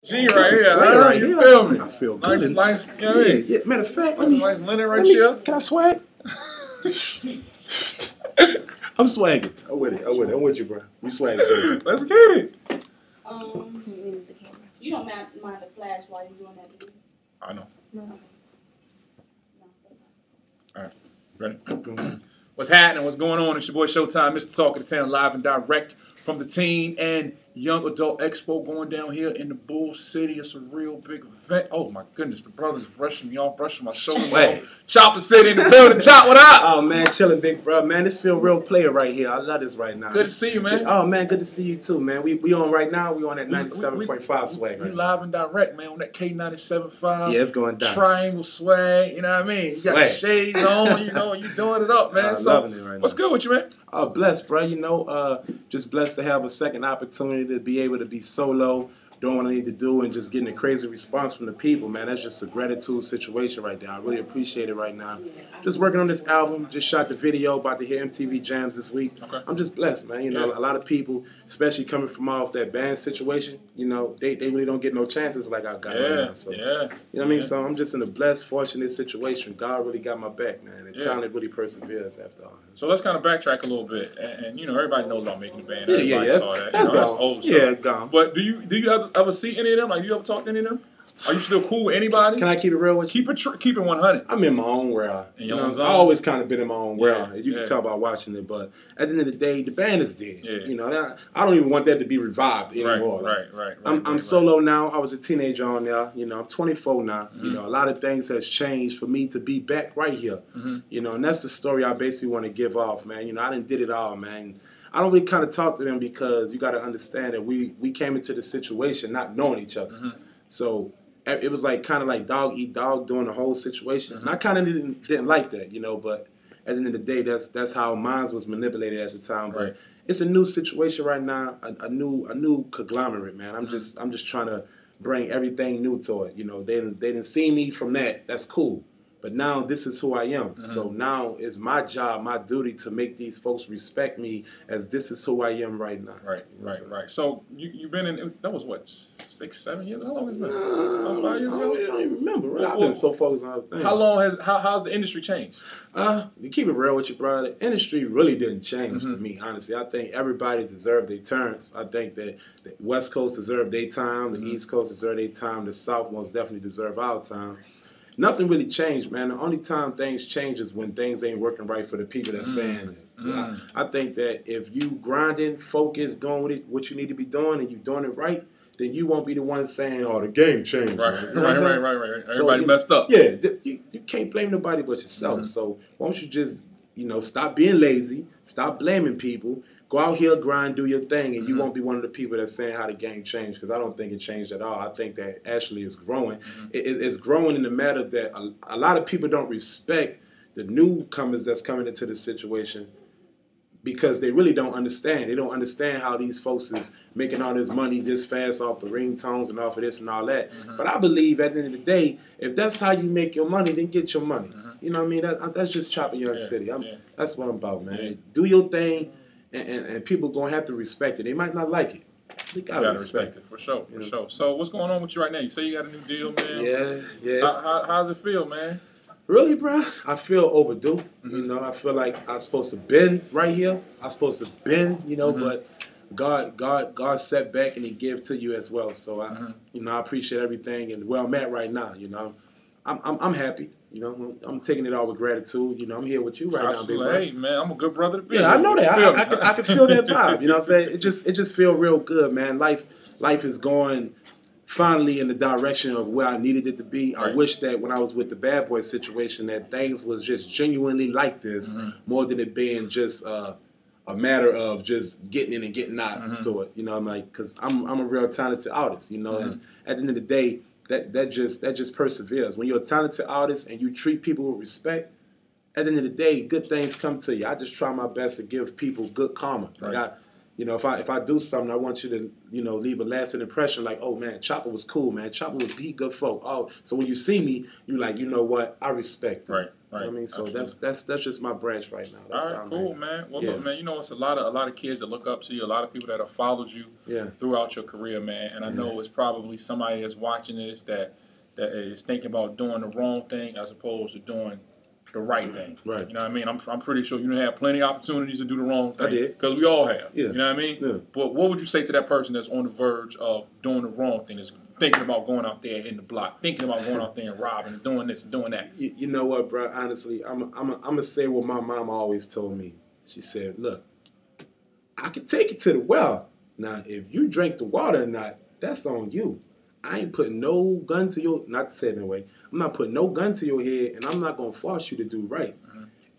G right here, right you here. feel me? I feel Nice, good. nice, you know what I mean? Yeah. Matter of fact, Nice linen right here. Can I swag? I'm swagging. I'm with it. I'm with you, bro. We swagging. Let's get it. You don't mind the flash while you're doing that, do you? I know. No. All right. Ready? What's happening? What's going on? It's your boy Showtime, Mr. Talk of the Town, live and direct from the Teen and Young Adult Expo going down here in the Bull City. It's a real big event. Oh my goodness, the brothers brushing me off, brushing my shoulders off. Chopper City in the building. Chop, what up? Oh man, chilling, big bro. Man, this feel real player right here. I love this right now. Good to see you, man. Oh man, good to see you too, man. We on right now. We on that 97.5 swag right We live and direct, man, on that K97.5. Yeah, it's going down. Triangle swag, you know what I mean? You got Swag. shades on, you know, you doing it up, man. I'm loving it right now. What's good with you, man? Oh, blessed, bro. You know, just blessed to have a second opportunity to be able to be solo, doing what I need to do, and just getting a crazy response from the people, man. That's just a gratitude situation right there. I really appreciate it right now. Just working on this album, just shot the video, about to hit MTV Jams this week. Okay. I'm just blessed, man. You know, a lot of people, especially coming from off that band situation, you know, they really don't get no chances like I got right now. So, you know what I mean? So I'm just in a blessed, fortunate situation. God really got my back, man. And talent really perseveres after all. So let's kind of backtrack a little bit, and you know, everybody knows about making the band. Yeah, Everybody saw that. That's old stuff. Yeah, gone. But do you ever see any of them? Like, do you ever talk to any of them? Are you still cool with anybody? Can I keep it real with you? Keep it 100. I'm in my own world. In your own zone? I always kind of been in my own world. Yeah, You can tell by watching it, but at the end of the day, the band is dead. Yeah. You know, I don't even want that to be revived anymore. Right. I'm solo now. I was a teenager on there. You know, I'm 24 now. Mm-hmm. You know, a lot of things has changed for me to be back right here. Mm-hmm. You know, and that's the story I basically want to give off, man. You know, I done did it all, man. I don't really kind of talk to them because you got to understand that we came into the situation not knowing each other. Mm-hmm. So it was like kind of like dog eat dog during the whole situation. Mm-hmm. And I kind of didn't like that, you know, but at the end of the day, that's how minds was manipulated at the time. But it's a new situation right now, a new conglomerate, man. I'm just trying to bring everything new to it. You know, they didn't see me from that. That's cool. But now this is who I am. Mm-hmm. So now it's my job, my duty to make these folks respect me as this is who I am right now. Right. So you've been in, that was what, 6, 7 years? How long has it been? About 5 years ago? I don't even remember. Right? I've been so focused on other things. How's the industry changed? To keep it real with you, bro, the industry really didn't change to me, honestly. I think everybody deserved their turns. I think that the West Coast deserved their time, the East Coast deserved their time, the South most definitely deserve our time. Nothing really changed, man. The only time things change is when things ain't working right for the people that's saying it. I think that if you grinding, focused, doing what you need to be doing, and you doing it right, then you won't be the one saying, "Oh, the game changed." Right. You know Right. Everybody messed up. Yeah, you can't blame nobody but yourself. So why don't you just, you know, stop being lazy, stop blaming people. Go out here, grind, do your thing, and you won't be one of the people that's saying how the game changed, because I don't think it changed at all. I think that actually it's growing. It's growing in the matter that a lot of people don't respect the newcomers that's coming into the situation because they really don't understand. They don't understand how these folks is making all this money this fast off the ringtones and off of this and all that. But I believe at the end of the day, if that's how you make your money, then get your money. You know what I mean? That's just chopping your city. That's what I'm about, man. Yeah. Do your thing. And people going to have to respect it. They might not like it. They got to respect it. For sure. So what's going on with you right now? You say you got a new deal, man. Yeah. How's it feel, man? Really, bro? I feel overdue. You know, I feel like I'm supposed to been right here. I'm supposed to been, you know, but God set back and He give to you as well. So I appreciate everything and where I'm at right now. You know, I'm happy. You know, I'm taking it all with gratitude. You know, I'm here with you right now, big bro. Hey, man, I'm a good brother to be. Yeah, I know that. I can feel that vibe. You know what I'm saying? It just feel real good, man. Life is going finally in the direction of where I needed it to be. I wish that when I was with the Bad Boy situation that things was just genuinely like this, more than it being just a matter of just getting in and getting out to it. You know, I'm like, because I'm a real talented artist. You know, and at the end of the day, that just perseveres. When you're a talented artist and you treat people with respect, at the end of the day, good things come to you. I just try my best to give people good karma. Like You know, if I do something, I want you to, you know, leave a lasting impression. Like, oh man, Chopper was cool, man. Chopper was good folk. Oh, so when you see me, you like, you know what? I respect it. Right. You know what I mean, so that's just my branch right now. That's all right, cool, man. Well, yeah. look, man, you know, it's a lot of kids that look up to you, a lot of people that have followed you throughout your career, man. And I know it's probably somebody that's watching this that is thinking about doing the wrong thing as opposed to doing the right thing. Right. You know what I mean? I'm pretty sure you have plenty of opportunities to do the wrong thing. I did. Because we all have. Yeah. You know what I mean? Yeah. But what would you say to that person that's on the verge of doing the wrong thing, that's thinking about going out there in the block, thinking about going out there and robbing, and doing this and doing that? You know what, bro? Honestly, I'm gonna say what my mom always told me. She said, look, I can take you to the well. Now, if you drink the water or not, that's on you. I ain't putting no gun to your, not to say it that way, I'm not putting no gun to your head, and I'm not going to force you to do right.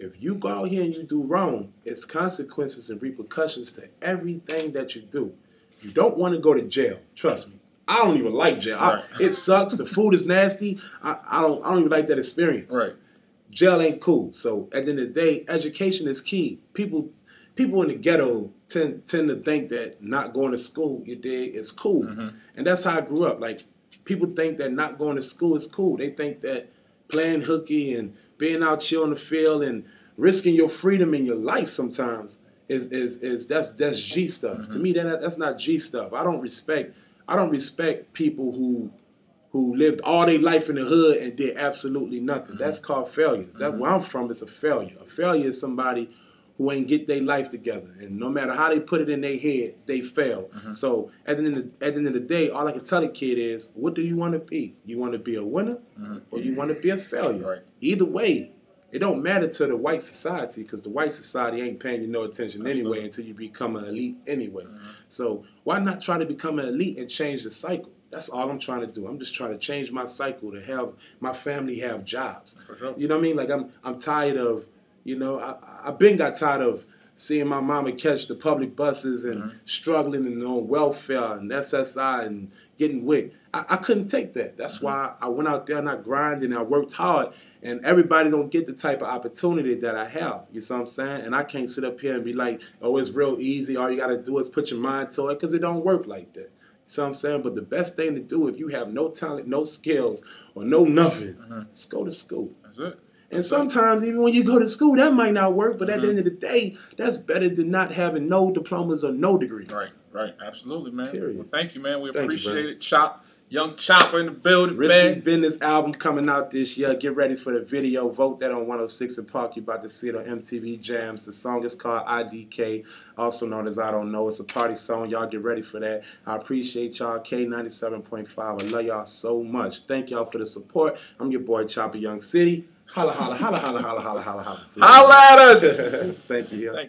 If you go out here and you do wrong, it's consequences and repercussions to everything that you do. You don't want to go to jail. Trust me. I don't even like jail. It sucks. The food is nasty. I don't even like that experience. Right. Jail ain't cool. So at the end of the day, education is key. People in the ghetto tend to think that not going to school, you dig, is cool. And that's how I grew up. Like, people think that not going to school is cool. They think that playing hooky and being out chill in the field and risking your freedom in your life sometimes that's G stuff. To me, that's not G stuff. I don't respect people who lived all their life in the hood and did absolutely nothing. That's called failures. That's where I'm from. It's a failure. A failure is somebody who ain't get their life together, and no matter how they put it in their head, they fail. So at the end of the day, all I can tell a kid is, what do you want to be? You want to be a winner, or you want to be a failure? Right. Either way, it don't matter to the white society, because the white society ain't paying you no attention anyway until you become an elite anyway. So why not try to become an elite and change the cycle? That's all I'm trying to do. I'm just trying to change my cycle to have my family have jobs. For sure. You know what I mean? Like, I'm tired of, you know, I've been got tired of seeing my mama catch the public buses and struggling and on welfare and SSI and getting WIC. I couldn't take that. That's why I went out there and I grinded and I worked hard. And everybody don't get the type of opportunity that I have. You see what I'm saying? And I can't sit up here and be like, oh, it's real easy. All you got to do is put your mind to it, because it don't work like that. You see what I'm saying? But the best thing to do, if you have no talent, no skills, or no nothing, just go to school. That's it. And sometimes, even when you go to school, that might not work. But at the end of the day, that's better than not having no diplomas or no degrees. Right. Absolutely, man. Period. Well, thank you, man. We Thank you, appreciate it. Young Chopper in the building, Risky man. Business album coming out this year. Get ready for the video. Vote that on 106 & Park. You're about to see it on MTV Jams. The song is called IDK, also known as I Don't Know. It's a party song. Y'all get ready for that. I appreciate y'all. K97.5. I love y'all so much. Thank y'all for the support. I'm your boy, Chopper Young City. Holla, holla, holla, holla, holla, holla, holla, holla. Holla at us. Thank you.